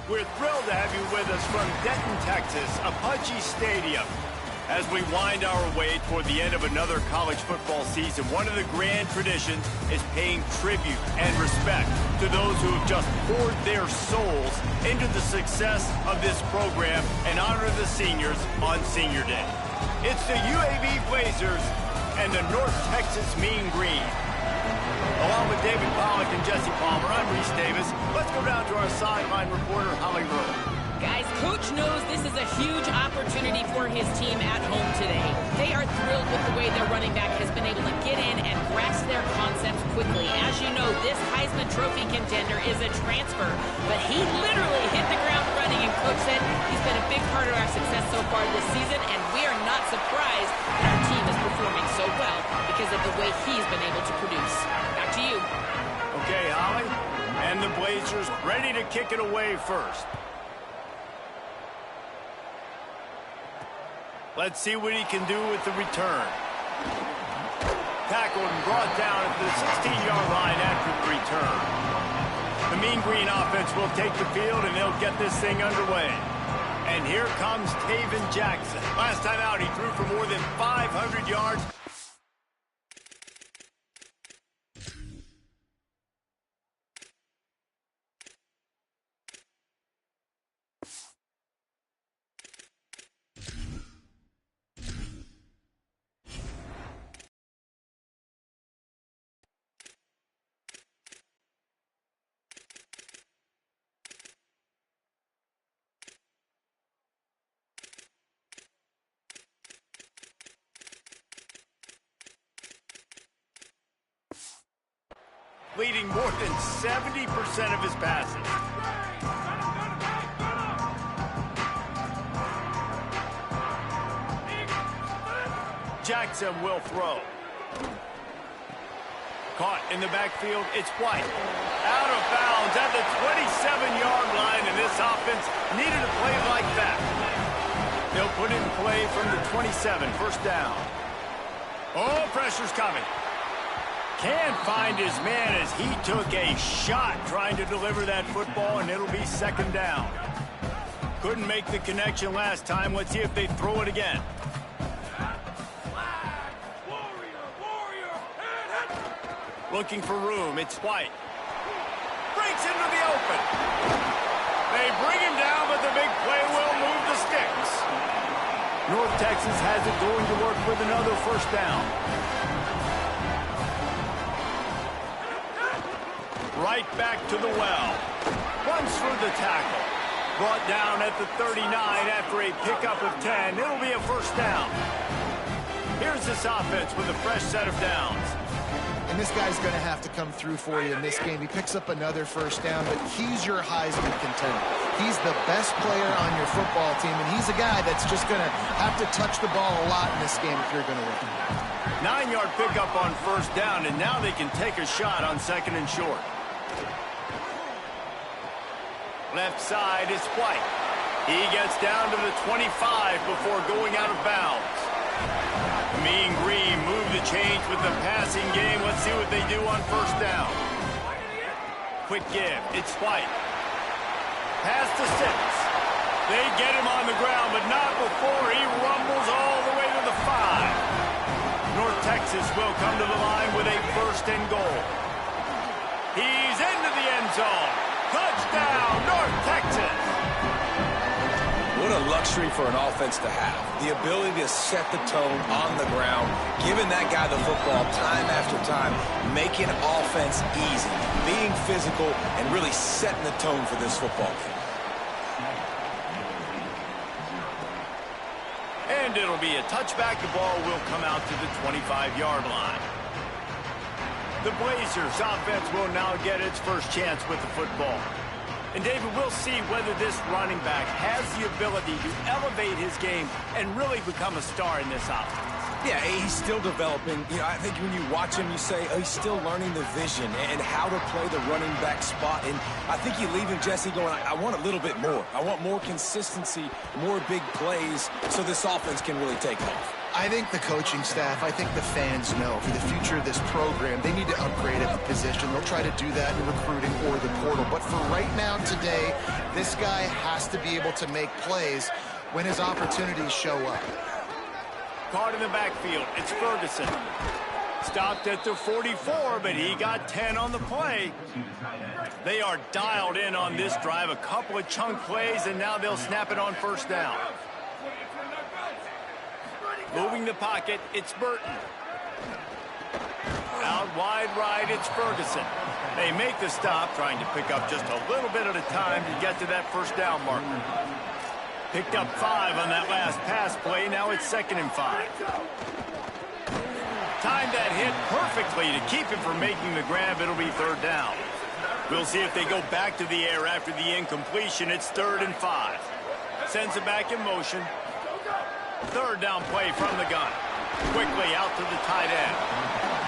We're thrilled to have you with us from Denton, Texas, Apache Stadium. As we wind our way toward the end of another college football season, one of the grand traditions is paying tribute and respect to those who have just poured their souls into the success of this program and honor the seniors on Senior Day. It's the UAB Blazers and the North Texas Mean Green. Along with David Pollack and Jesse Palmer, I'm Reese Davis. Let's go down to our sideline reporter, Holly Rowe. Guys, Coach knows this is a huge opportunity for his team at home today. They are thrilled with the way their running back has been able to get in and grasp their concepts quickly. As you know, this Heisman Trophy contender is a transfer, but he literally hit the ground running, and Coach said he's been a big part of our success so far this season, and we are not surprised that our team is performing so well because of the way he's been able to produce. Back to you. Okay, Holly, and the Blazers ready to kick it away first. Let's see what he can do with the return. Tackled and brought down at the 16-yard line after the return. The Mean Green offense will take the field, and they'll get this thing underway. And here comes Taven Jackson. Last time out, he threw for more than 500 yards. Leading more than 70% of his passes. Jackson will throw. Caught in the backfield, it's White. Out of bounds at the 27-yard line, and this offense needed a play like that. They'll put in play from the 27, first down. Oh, pressure's coming. Can't find his man as he took a shot trying to deliver that football, and it'll be second down. Couldn't make the connection last time. Let's see if they throw it again. Looking for room. It's White. Breaks into the open. They bring him down, but the big play will move the sticks. North Texas has it going to work with another first down. Right back to the well. Runs through the tackle. Brought down at the 39 after a pickup of 10. It'll be a first down. Here's this offense with a fresh set of downs. And this guy's going to have to come through for you in this game. He picks up another first down, but he's your Heisman contender. He's the best player on your football team, and he's a guy that's just going to have to touch the ball a lot in this game if you're going to win. 9-yard pickup on first down, and now they can take a shot on second and short. Left side is White. He gets down to the 25 before going out of bounds. Mean Green move the change with the passing game. Let's see what they do on first down. Quick give. It's White. Pass to 6. They get him on the ground, but not before he rumbles all the way to the 5. North Texas will come to the line with a first and goal. He's into the end zone. Touchdown, North Texas. What a luxury for an offense to have. The ability to set the tone on the ground, giving that guy the football time after time, making offense easy, being physical, and really setting the tone for this football game. And it'll be a touchback. The ball will come out to the 25-yard line. The Blazers offense will now get its first chance with the football. And, David, we'll see whether this running back has the ability to elevate his game and really become a star in this offense. Yeah, he's still developing. You know, I think when you watch him, you say, oh, he's still learning the vision and how to play the running back spot. And I think you leave him, Jesse, going, I want a little bit more. I want more consistency, more big plays so this offense can really take off. I think the coaching staff, I think the fans know for the future of this program, they need to upgrade at the position. They'll try to do that in recruiting or the portal. But for right now, today, this guy has to be able to make plays when his opportunities show up. Caught in the backfield. It's Ferguson. Stopped at the 44, but he got 10 on the play. They are dialed in on this drive. A couple of chunk plays, and now they'll snap it on first down. Moving the pocket, it's Burton. Out wide right, it's Ferguson. They make the stop, trying to pick up just a little bit at a time to get to that first down marker. Picked up 5 on that last pass play. Now it's 2nd and 5. Timed that hit perfectly to keep him from making the grab. It'll be 3rd down. We'll see if they go back to the air after the incompletion. It's 3rd and 5. Sends it back in motion. 3rd down play from the gun. Quickly out to the tight end.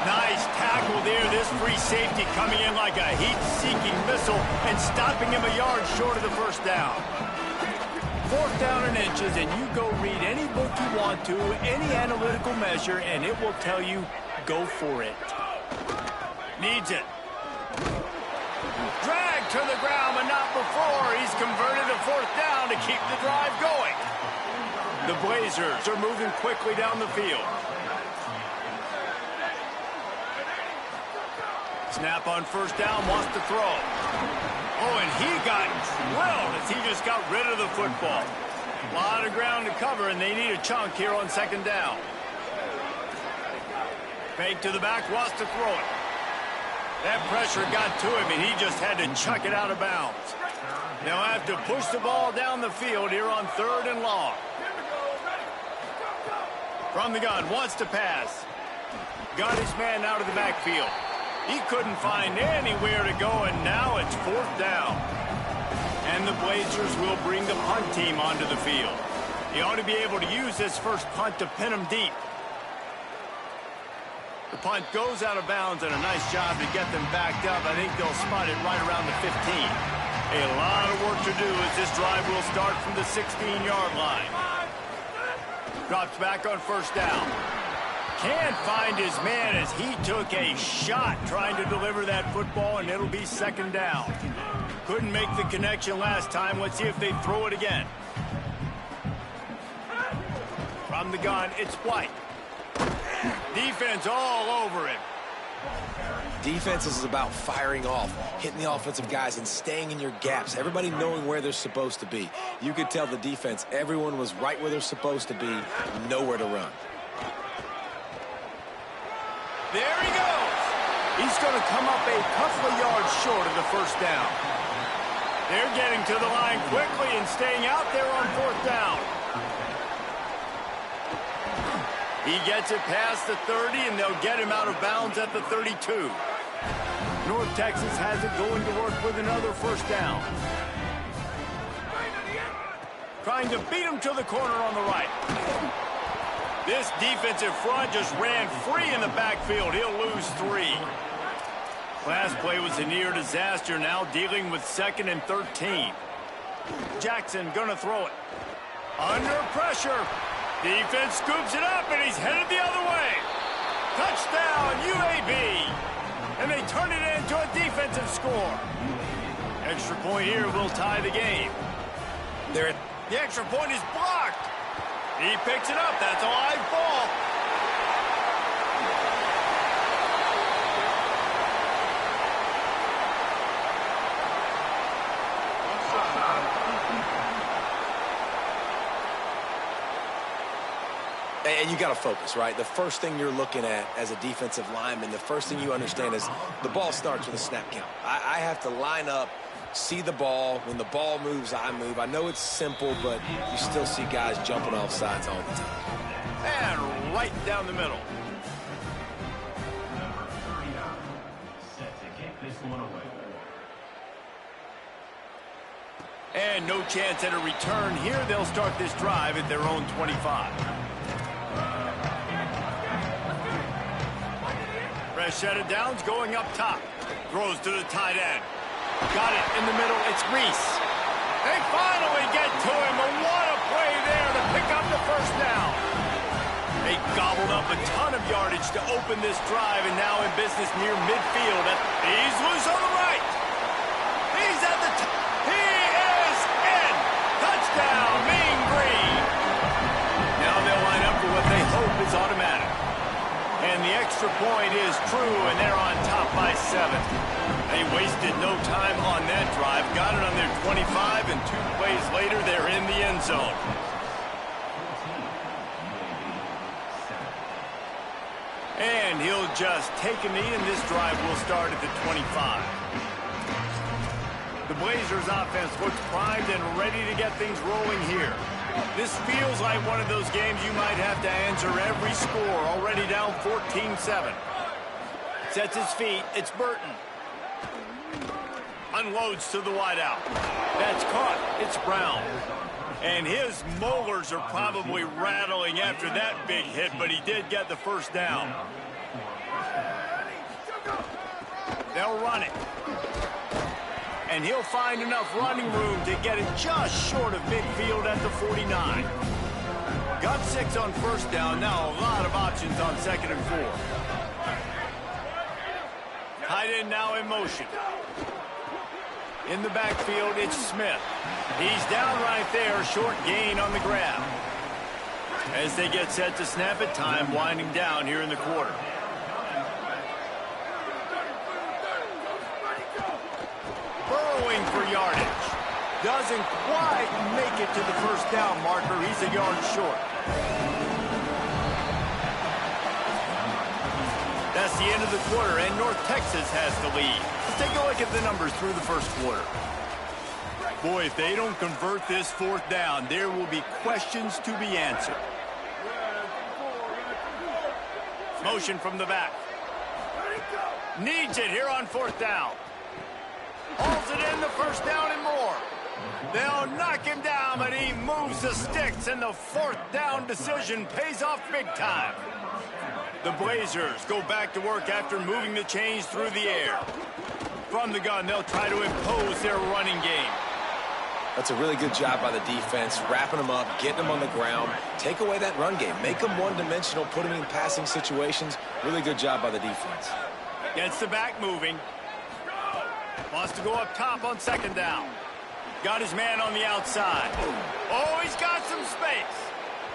Nice tackle there. This free safety coming in like a heat-seeking missile and stopping him a yard short of the first down. 4th down and inches, and you go read any book you want to, any analytical measure, and it will tell you, go for it. Needs it. Dragged to the ground, but not before. He's converted a 4th down to keep the drive going. The Blazers are moving quickly down the field. Snap on first down, wants to throw. Oh, and he got drilled as he just got rid of the football. A lot of ground to cover, and they need a chunk here on 2nd down. Fake to the back, wants to throw it. That pressure got to him, and he just had to chuck it out of bounds. They'll have to push the ball down the field here on 3rd and long. From the gun, wants to pass. Got his man out of the backfield. He couldn't find anywhere to go, and now it's 4th down. And the Blazers will bring the punt team onto the field. He ought to be able to use this first punt to pin him deep. The punt goes out of bounds, and a nice job to get them backed up. I think they'll spot it right around the 15. A lot of work to do as this drive will start from the 16-yard line. Drops back on first down. Can't find his man as he took a shot trying to deliver that football, and it'll be 2nd down. Couldn't make the connection last time. Let's see if they throw it again. From the gun, it's White. Defense all over him. Defense is about firing off, hitting the offensive guys, and staying in your gaps. Everybody knowing where they're supposed to be. You could tell the defense, everyone was right where they're supposed to be, nowhere to run. There he goes. He's going to come up a couple of yards short of the first down. They're getting to the line quickly and staying out there on 4th down. He gets it past the 30, and they'll get him out of bounds at the 32. North Texas has it going to work with another first down. Trying to beat him to the corner on the right. This defensive front just ran free in the backfield. He'll lose 3. Last play was a near disaster, now dealing with 2nd and 13. Jackson gonna throw it. Under pressure. Defense scoops it up, and he's headed the other way. Touchdown, UAB. And they turn it into a defensive score. Extra point here will tie the game. The extra point is blocked. He picks it up. That's a live ball. And you got to focus, right? The first thing you're looking at as a defensive lineman, the first thing you understand is the ball starts with a snap count. I have to line up, see the ball. When the ball moves, I move. I know it's simple, but you still see guys jumping off sides all the time. And right down the middle. And no chance at a return here. They'll start this drive at their own 25. Fresh set of downs going up top. Throws to the tight end. Got it in the middle. It's Reese. They finally get to him. And what a play there to pick up the first down. A up a ton of yardage to open this drive, and now in business near midfield. He's loose on the right. He's at the top. He is in. Touchdown, Mean Green. Now they'll line up for what they hope is automatic. And the extra point is true, and they're on top by 7. They wasted no time on that drive. Got it on their 25, and 2 plays later, they're in the end zone. And he'll just take a knee, and this drive will start at the 25. The Blazers offense looks primed and ready to get things rolling here. This feels like one of those games you might have to answer every score. Already down 14-7. Sets his feet. It's Burton. Unloads to the wideout. That's caught. It's Brown. And his molars are probably rattling after that big hit, but he did get the first down. They'll run it. And he'll find enough running room to get it just short of midfield at the 49. Got 6 on first down. Now a lot of options on 2nd and 4. Tight end now in motion. In the backfield, it's Smith. He's down right there, short gain on the grab. As they get set to snap it, time winding down here in the quarter. Burrowing for yardage. Doesn't quite make it to the first down marker. He's a yard short. That's the end of the quarter, and North Texas has the lead. Let's take a look at the numbers through the first quarter. Boy, if they don't convert this 4th down, there will be questions to be answered. Motion from the back. Needs it here on 4th down. Hauls it in, the first down and more. They'll knock him down, but he moves the sticks, and the 4th down decision pays off big time. The Blazers go back to work after moving the chains through the air. From the gun, they'll try to impose their running game. That's a really good job by the defense, wrapping them up, getting them on the ground. Take away that run game. Make them one-dimensional, put them in passing situations. Really good job by the defense. Gets the back moving. Wants to go up top on 2nd down. Got his man on the outside. Oh, he's got some space.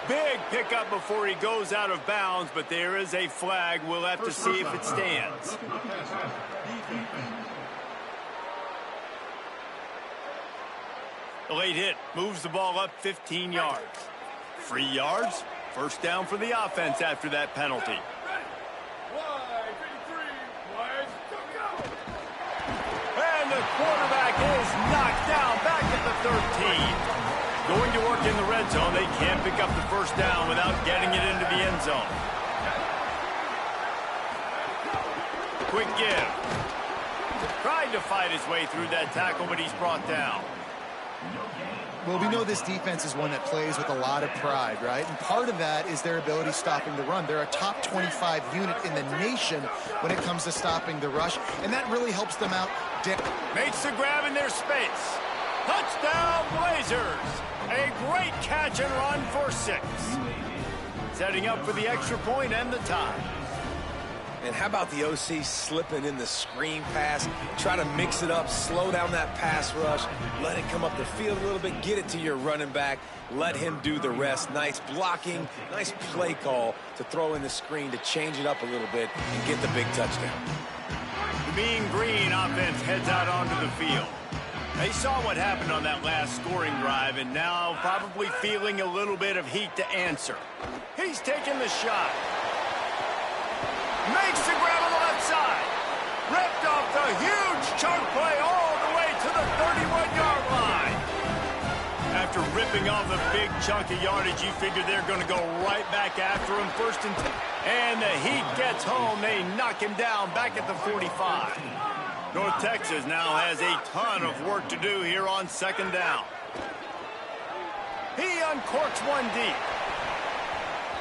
Big pickup before he goes out of bounds, but there is a flag. We'll have to see if it stands. The late hit moves the ball up 15 yards. 3 yards. First down for the offense after that penalty. And the quarterback is knocked down back at the 13. Going to work in the red zone. They can't pick up the first down without getting it into the end zone. Quick give. Tried to fight his way through that tackle, but he's brought down. Well, we know this defense is one that plays with a lot of pride, right? And part of that is their ability stopping the run. They're a top 25 unit in the nation when it comes to stopping the rush, and that really helps them out. Makes the grab in their space. Touchdown, Blazers! A great catch and run for 6. Setting up for the extra point and the tie. And how about the OC slipping in the screen pass? Try to mix it up, slow down that pass rush, let it come up the field a little bit, get it to your running back, let him do the rest. Nice blocking, nice play call to throw in the screen to change it up a little bit and get the big touchdown. The Mean Green offense heads out onto the field. They saw what happened on that last scoring drive, and now probably feeling a little bit of heat to answer. He's taking the shot. Makes the grab on the left side. Ripped off the huge chunk play all the way to the 31-yard line. After ripping off a big chunk of yardage, you figure they're going to go right back after him. 1st and 10. And the Heat gets home. They knock him down back at the 45. North Texas now has a ton of work to do here on 2nd down. He uncorks one deep.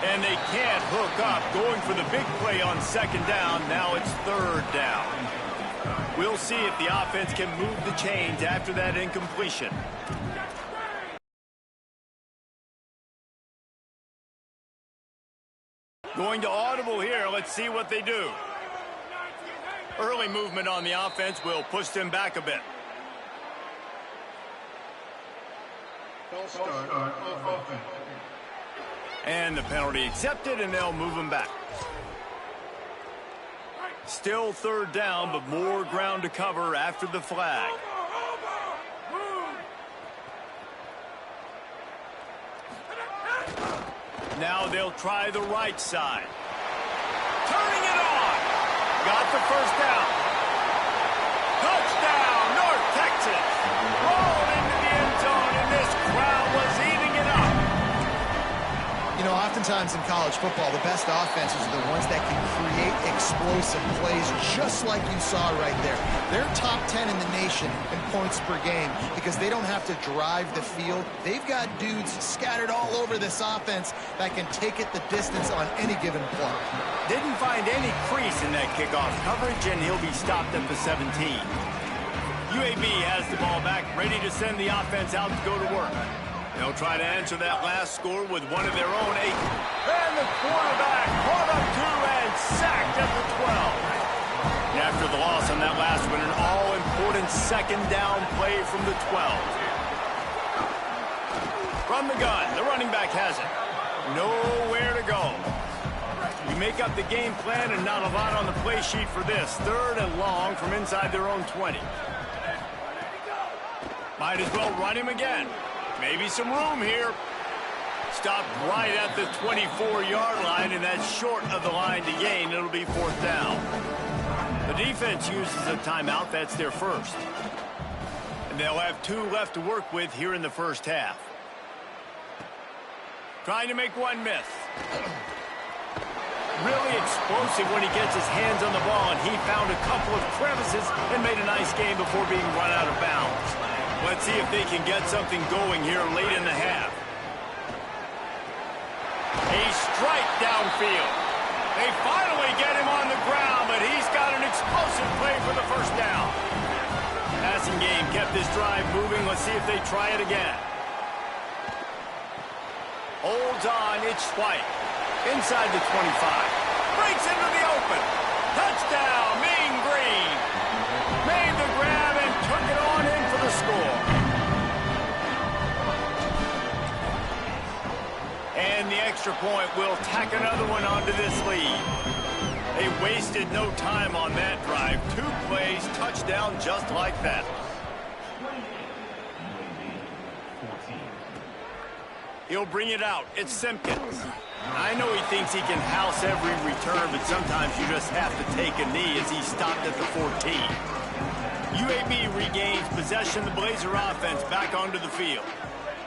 And they can't hook up. Going for the big play on 2nd down. Now it's 3rd down. We'll see if the offense can move the chains after that incompletion. Going to audible here. Let's see what they do. Early movement on the offense will push them back a bit. And the penalty accepted, and they'll move them back. Still third down, but more ground to cover after the flag. Now they'll try the right side. Turning it on. Got the first down. Touchdown, North Texas. Rolled into the end zone, and this crowd was eating it up. You know, oftentimes in college football, the best offenses are the ones that can create explosive plays, just like you saw right there. They're top 10 in the nation in points per game because they don't have to drive the field. They've got dudes scattered all over this offense that can take it the distance on any given play. Didn't find any crease in that kickoff coverage, and he'll be stopped at the 17. UAB has the ball back, ready to send the offense out to go to work. They'll try to answer that last score with one of their own 8. And the quarterback caught up to and sacked at the 12. After the loss on that last one, an all-important second down play from the 12. From the gun, the running back has it. Nowhere to go. You make up the game plan and not a lot on the play sheet for this. Third and long from inside their own 20. Might as well run him again. Maybe some room here. Stopped right at the 24-yard line, and that's short of the line to gain. It'll be fourth down. The defense uses a timeout. That's their first. And they'll have 2 left to work with here in the first half. Trying to make one miss. Really explosive when he gets his hands on the ball, and he found a couple of crevices and made a nice game before being run out of bounds. Let's see if they can get something going here late in the half. A strike downfield. They finally get him on the ground, but he's got an explosive play for the first down. Passing game kept this drive moving. Let's see if they try it again. Holds on, it's White. Inside the 25. Breaks into the open. Touchdown, Mean Green. Made the grab and took it on in for the score. And the extra point will tack another one onto this lead. They wasted no time on that drive. 2 plays, touchdown just like that. He'll bring it out. It's Simpkins. I know he thinks he can house every return, but sometimes you just have to take a knee as he stopped at the 14. UAB regains possession. The Blazer offense back onto the field.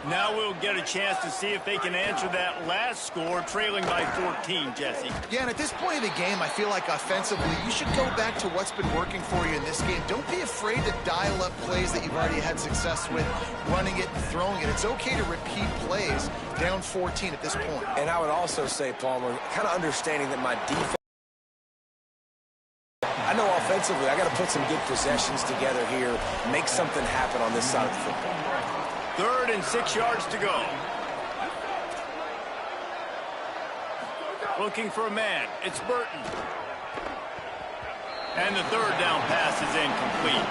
Now we'll get a chance to see if they can answer that last score, trailing by 14, Jesse. Yeah, and at this point of the game, I feel like offensively, you should go back to what's been working for you in this game. Don't be afraid to dial up plays that you've already had success with, running it and throwing it. It's okay to repeat plays down 14 at this point. And I would also say, Palmer, kind of understanding that my defense, I know offensively, I got to put some good possessions together here, make something happen on this side of the football. 3rd and 6 yards to go. Looking for a man. It's Burton. And the 3rd down pass is incomplete.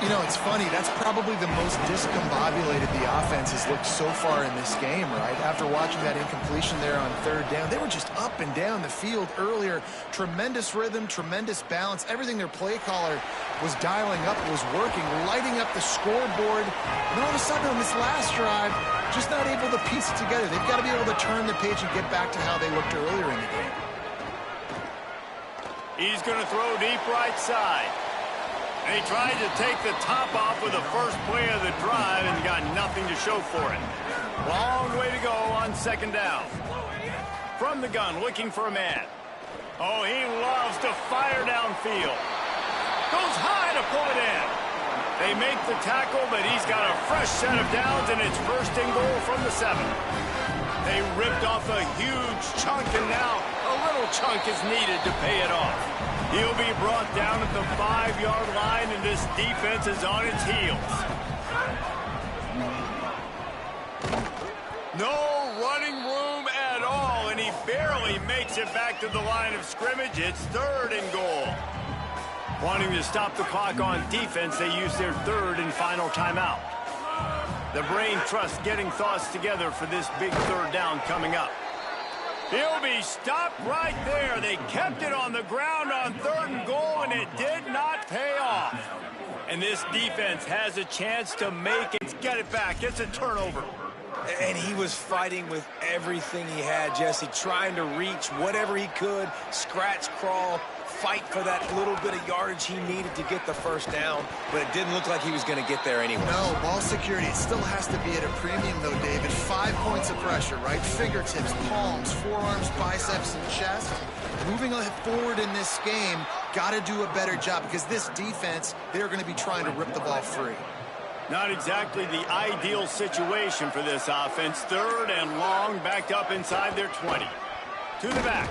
You know, it's funny. That's probably the most discombobulated the offense has looked so far in this game, right? After watching that incompletion there on 3rd down, they were just up and down the field earlier. Tremendous rhythm, tremendous balance. Everything their play caller was dialing up was working, lighting up the scoreboard. And all of a sudden on this last drive, just not able to piece it together. They've got to be able to turn the page and get back to how they looked earlier in the game. He's going to throw deep right side. They tried to take the top off with the first play of the drive and got nothing to show for it. Long way to go on 2nd down. From the gun, looking for a man. Oh, he loves to fire downfield. Goes high to pull it in. They make the tackle, but he's got a fresh set of downs, and it's 1st and goal from the 7. They ripped off a huge chunk, and now a little chunk is needed to pay it off. He'll be brought down at the 5-yard line, and this defense is on its heels. No running room at all, and he barely makes it back to the line of scrimmage. It's 3rd and goal. Wanting to stop the clock on defense, they use their 3rd and final timeout. The brain trust getting thoughts together for this big 3rd down coming up. He'll be stopped right there. They kept it on the ground on 3rd and goal, and it did not pay off. And this defense has a chance to make it, get it back. It's a turnover. And he was fighting with everything he had, Jesse, trying to reach whatever he could, scratch, crawl, fight for that little bit of yardage he needed to get the 1st down, but it didn't look like he was going to get there anyway. No, ball security, it still has to be at a premium, though, David. 5 points of pressure, right? Fingertips, palms, forearms, biceps, and chest. Moving forward in this game, got to do a better job because this defense, they're going to be trying to rip the ball free. Not exactly the ideal situation for this offense. 3rd and long, backed up inside their 20. To the back.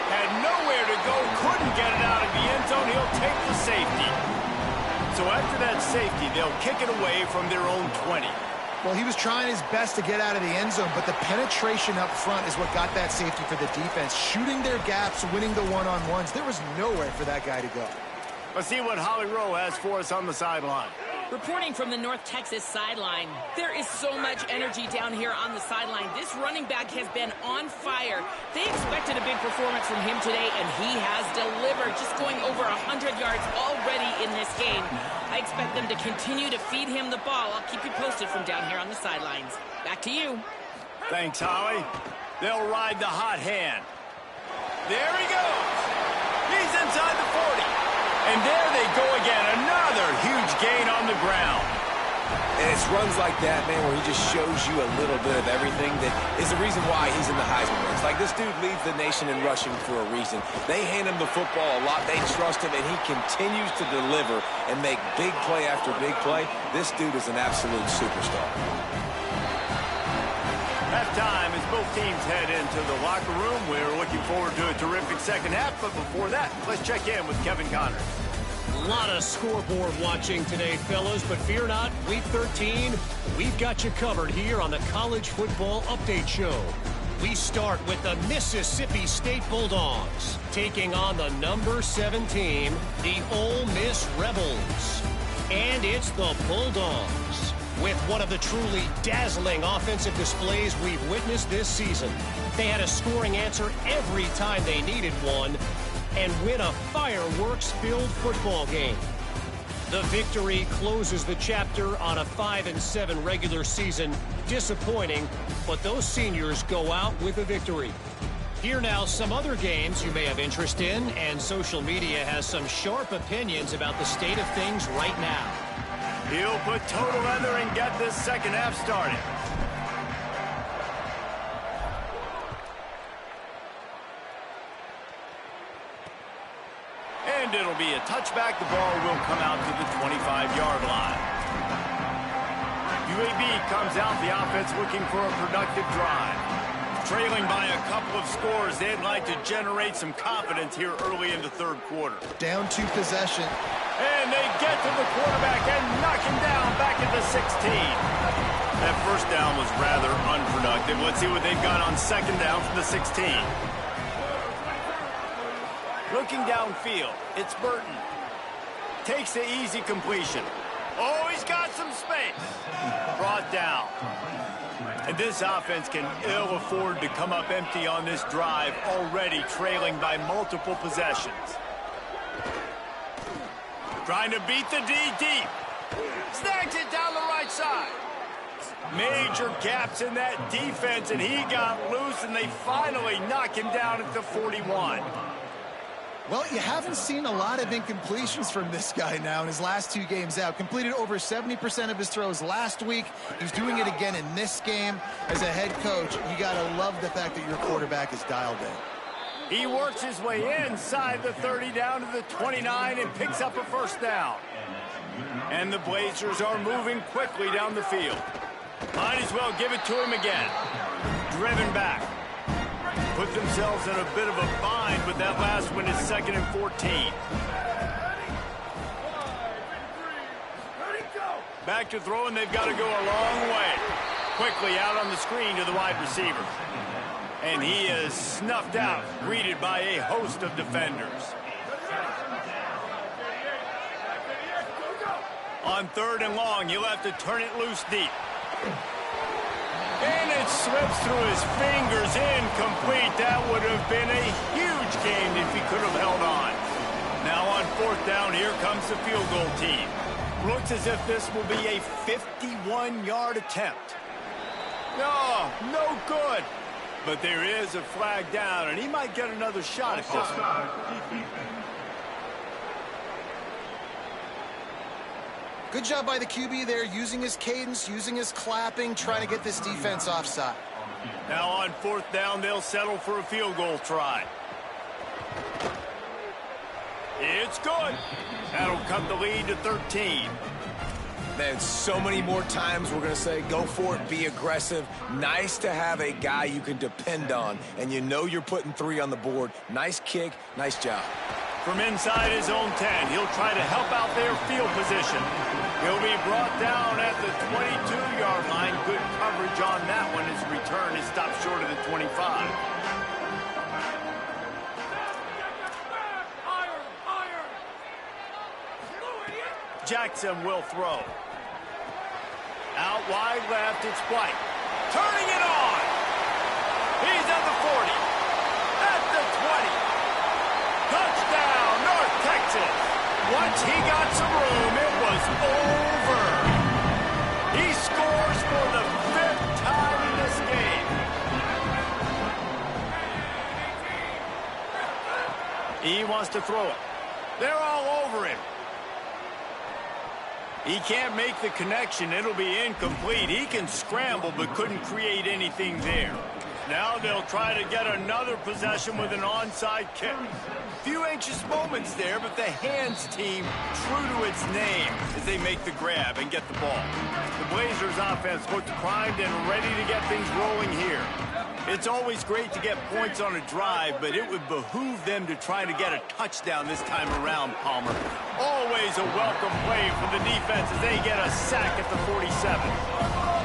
Had nowhere to go, couldn't get it out of the end zone. He'll take the safety. So after that safety, they'll kick it away from their own 20. Well, he was trying his best to get out of the end zone, but the penetration up front is what got that safety for the defense. Shooting their gaps, winning the one-on-ones. There was nowhere for that guy to go. Let's see what Holly Rowe has for us on the sideline. Reporting from the North Texas sideline, there is so much energy down here on the sideline. This running back has been on fire. They expected a big performance from him today, and he has delivered, just going over 100 yards already in this game. I expect them to continue to feed him the ball. I'll keep you posted from down here on the sidelines. Back to you. Thanks, Holly. They'll ride the hot hand. There he goes. He's inside the 40. And there they go again. Another huge gain on the ground. And it's runs like that, man, where he just shows you a little bit of everything that is the reason why he's in the Heisman race. Like, this dude leads the nation in rushing for a reason. They hand him the football a lot. They trust him, and he continues to deliver and make big play after big play. This dude is an absolute superstar. Halftime as both teams head into the locker room. We're looking forward to a terrific second half, but before that, let's check in with Kevin Connors. A lot of scoreboard watching today, fellas, but fear not, Week 13, we've got you covered here on the College Football Update Show. We start with the Mississippi State Bulldogs, taking on the number 7 team, the Ole Miss Rebels. And it's the Bulldogs, with one of the truly dazzling offensive displays we've witnessed this season. They had a scoring answer every time they needed one, and win a fireworks-filled football game. The victory closes the chapter on a 5-7 regular season. Disappointing, but those seniors go out with a victory. Here now some other games you may have interest in, and social media has some sharp opinions about the state of things right now. He'll put total leather and get this second half started. And it'll be a touchback. The ball will come out to the 25-yard line. UAB comes out, the offense looking for a productive drive. Trailing by a couple of scores, they'd like to generate some confidence here early in the third quarter. Down 2 possession. And they get to the quarterback and knock him down back at the 16. That first down was rather unproductive. Let's see what they've got on second down from the 16. Looking downfield, it's Burton. Takes the easy completion. Oh, he's got some space. Brought down. And this offense can ill afford to come up empty on this drive, already trailing by multiple possessions. Trying to beat the D deep. Snags it down the right side. Major gaps in that defense, and he got loose, and they finally knock him down at the 41. Well, you haven't seen a lot of incompletions from this guy now in his last 2 games out. Completed over 70% of his throws last week. He's doing it again in this game. As a head coach, you got to love the fact that your quarterback is dialed in. He works his way inside the 30 down to the 29 and picks up a first down. And the Blazers are moving quickly down the field. Might as well give it to him again. Driven back. Put themselves in a bit of a bind, but that last one is 2nd and 14. Back to throw, and they've got to go a long way. Quickly out on the screen to the wide receiver. And he is snuffed out, greeted by a host of defenders. On 3rd and long, he'll have to turn it loose deep. And it slips through his fingers, incomplete. That would have been a huge gain if he could have held on. Now on 4th down, here comes the field goal team. Looks as if this will be a 51-yard attempt. No good. But there is a flag down, and he might get another shot at this one. Good job by the QB there, using his cadence, using his clapping, trying to get this defense offside. Now on 4th down, they'll settle for a field goal try. It's good. That'll cut the lead to 13. Man, so many more times we're going to say, go for it, be aggressive. Nice to have a guy you can depend on, and you know you're putting 3 on the board. Nice kick, nice job. From inside his own 10, he'll try to help out their field position. He'll be brought down at the 22-yard line. Good coverage on that one. His return is stopped short of the 25. Jackson will throw. Out wide left, it's White. Turning it on. He's at the 40. At the 20. Touchdown, North Texas. Once he got some room, it was over. He scores for the 5th time in this game. He wants to throw it. They're all over him. He can't make the connection. It'll be incomplete. He can scramble but couldn't create anything there. Now they'll try to get another possession with an onside kick. Few anxious moments there, but the hands team true to its name as they make the grab and get the ball. The Blazers offense looked primed and ready to get things rolling here. It's always great to get points on a drive, but it would behoove them to try to get a touchdown this time around, Palmer. Always a welcome play for the defense as they get a sack at the 47.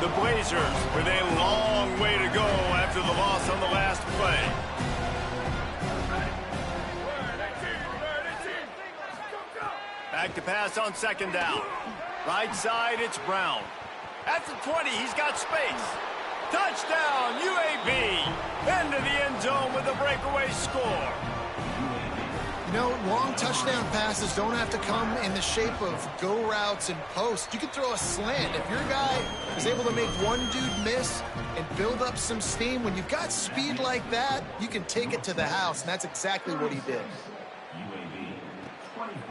The Blazers with a long way to go after the loss on the last play. Back to pass on 2nd down. Right side, it's Brown. At the 20, he's got space. Touchdown, UAB. Into the end zone with a breakaway score. You know, long touchdown passes don't have to come in the shape of go routes and posts. You can throw a slant. If your guy is able to make one dude miss and build up some steam, when you've got speed like that, you can take it to the house, and that's exactly what he did.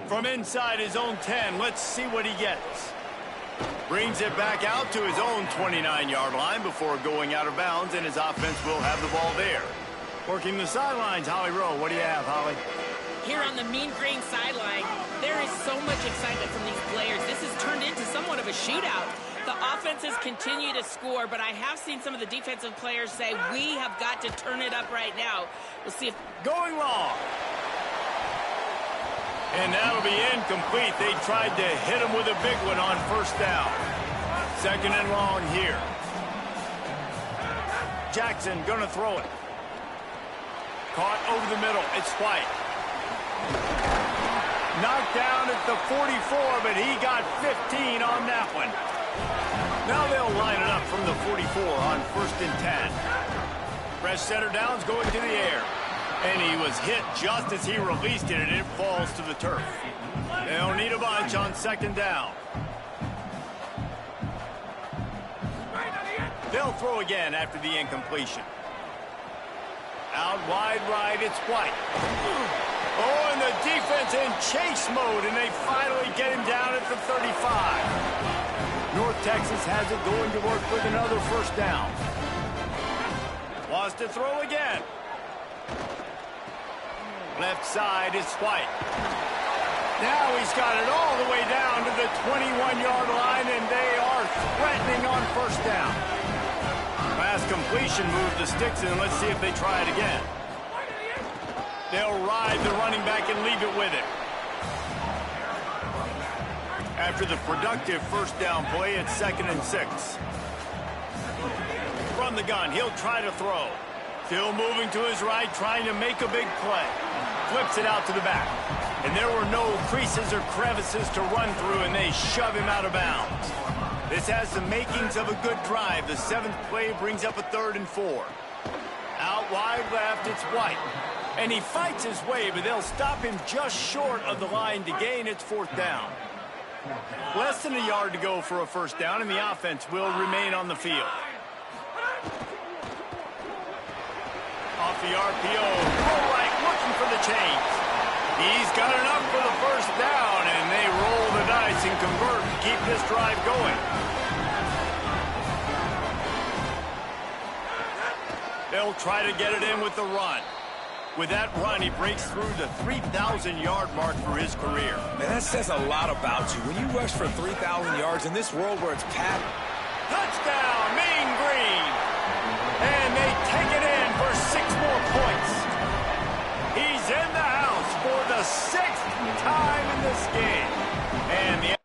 From inside his own 10, let's see what he gets. Brings it back out to his own 29-yard line before going out of bounds, and his offense will have the ball there. Working the sidelines, Holly Rowe. What do you have, Holly? Here on the Mean Green sideline, there is so much excitement from these players. This has turned into somewhat of a shootout. The offenses continue to score, but I have seen some of the defensive players say, we have got to turn it up right now. We'll see if... Going long. And that'll be incomplete. They tried to hit him with a big one on 1st down. 2nd and long here. Jackson gonna throw it. Caught over the middle. It's White. Knocked down at the 44, but he got 15 on that one. Now they'll line it up from the 44 on 1st and 10. Fresh center downs going to the air. And he was hit just as he released it, and it falls to the turf. They'll need a bunch on 2nd down. They'll throw again after the incompletion. Out wide right, it's White. Oh, and the defense in chase mode, and they finally get him down at the 35. North Texas has it going to work with another 1st down. Wants to throw again. Left side is White. Now he's got it all the way down to the 21-yard line, and they are threatening on 1st down. Last completion moved the sticks in. Let's see if they try it again. They'll ride the running back and leave it with it. After the productive 1st down play, it's 2nd and 6. From the gun, he'll try to throw. Still moving to his right, trying to make a big play. Flips it out to the back. And there were no creases or crevices to run through, and they shove him out of bounds. This has the makings of a good drive. The 7th play brings up a 3rd and 4. Out wide left, it's White. And he fights his way, but they'll stop him just short of the line to gain its 4th down. Less than a yard to go for a 1st down, and the offense will remain on the field. Off the RPO, throw right, looking for the chains. He's got enough for the 1st down, and they roll the dice and convert to keep this drive going. They'll try to get it in with the run. With that run, he breaks through the 3,000-yard mark for his career. Man, that says a lot about you. When you rush for 3,000 yards in this world where it's packed. Touchdown, Mean Green! And they take it in for 6 more points. He's in the house for the 6th time in this game. And the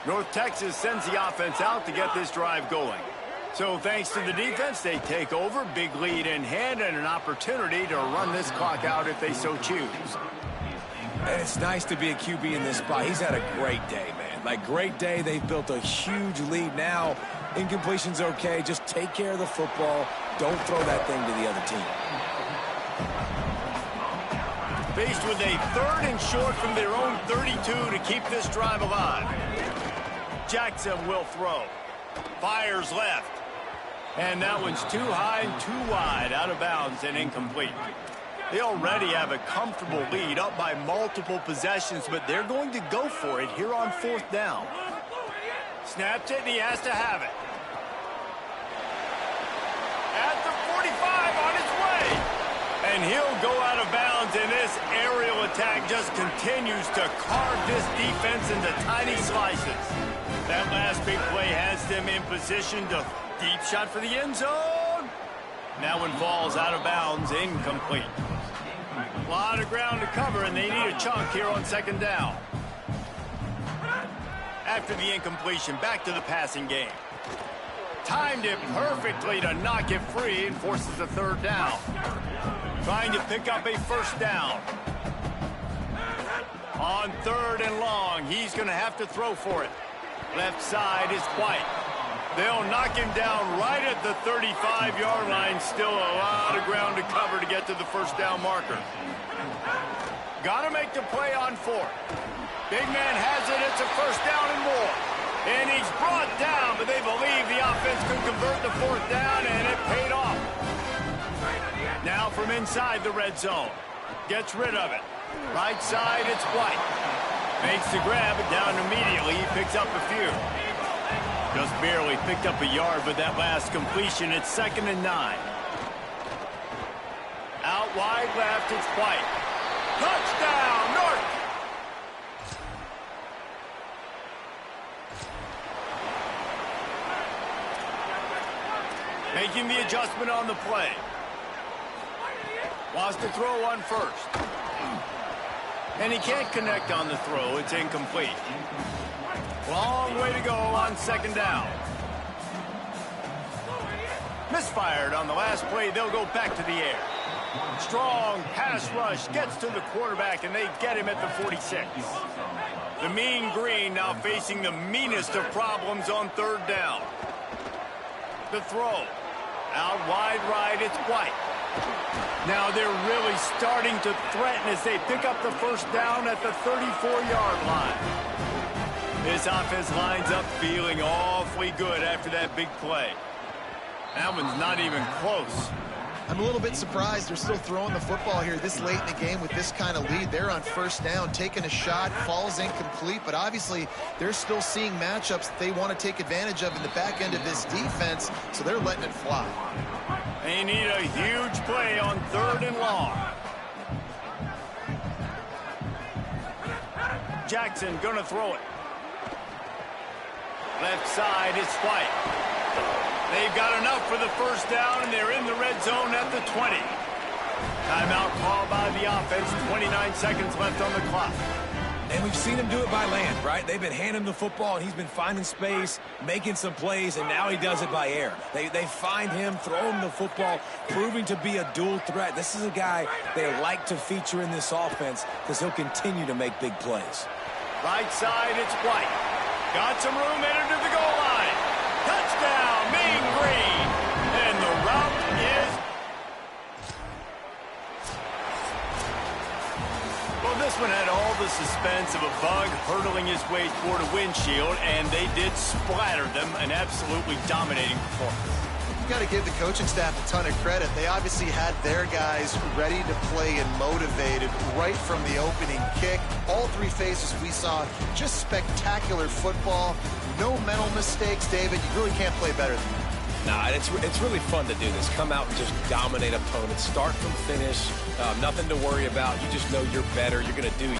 North Texas sends the offense out to get this drive going. So thanks to the defense, they take over, big lead in hand, and an opportunity to run this clock out if they so choose. And it's nice to be a QB in this spot. He's had a great day, man. Like, great day. They've built a huge lead now. Incompletion's okay. Just take care of the football. Don't throw that thing to the other team. Faced with a 3rd and short from their own 32 to keep this drive alive. Jackson will throw. Fires left. And that one's too high and too wide, out of bounds and incomplete. They already have a comfortable lead, up by multiple possessions, but they're going to go for it here on 4th down. Snaps it, and he has to have it. At the 45, on his way. And he'll go out of bounds, and this aerial attack just continues to carve this defense into tiny slices. That last big play has them in position to deep shot for the end zone. That one falls out of bounds, incomplete. A lot of ground to cover, and they need a chunk here on 2nd down. After the incompletion, back to the passing game. Timed it perfectly to knock it free and forces a 3rd down. Trying to pick up a 1st down. On 3rd and long, he's going to have to throw for it. Left side is White. They'll knock him down right at the 35-yard line. Still a lot of ground to cover to get to the 1st down marker. Got to make the play on 4th. Big man has it. It's a 1st down and more. And he's brought down, but they believe the offense could convert the 4th down, and it paid off. Now from inside the red zone. Gets rid of it. Right side, it's White. Makes the grab, but down immediately. He picks up a few. Just barely picked up a yard with that last completion. It's 2nd and 9. Out wide left, it's White. Touchdown, North! Making the adjustment on the play. Wants to throw on 1st. And he can't connect on the throw. It's incomplete. Long way to go on 2nd down. Misfired on the last play. They'll go back to the air. Strong pass rush gets to the quarterback, and they get him at the 46. The Mean Green now facing the meanest of problems on 3rd down. The throw. Out wide right, it's White. Now they're really starting to threaten as they pick up the 1st down at the 34-yard line. This offense lines up feeling awfully good after that big play. That one's not even close. I'm a little bit surprised they're still throwing the football here this late in the game with this kind of lead. They're on 1st down, taking a shot, falls incomplete, but obviously they're still seeing matchups that they want to take advantage of in the back end of this defense, so they're letting it fly. They need a huge play on 3rd and long. Jackson gonna throw it. Left side is White. They've got enough for the 1st down, and they're in the red zone at the 20. Timeout called by the offense. 29 seconds left on the clock. And we've seen him do it by land, right? They've been handing him the football, and he's been finding space, making some plays, and now he does it by air. They find him, throw him the football, proving to be a dual threat. This is a guy they like to feature in this offense because he'll continue to make big plays. Right side, it's White. Got some room, headed to the goal line. Touchdown, Mean Green. And the route is... Well, this one had all the suspense of a bug hurtling his way toward a windshield, and they did splatter them, an absolutely dominating performance. You got to give the coaching staff a ton of credit. They obviously had their guys ready to play and motivated right from the opening kick. All three phases we saw, just spectacular football. No mental mistakes, David. You really can't play better than that. Nah, it's really fun to do this. Come out and just dominate opponents. Start from finish. Nothing to worry about. You just know you're better. You're going to do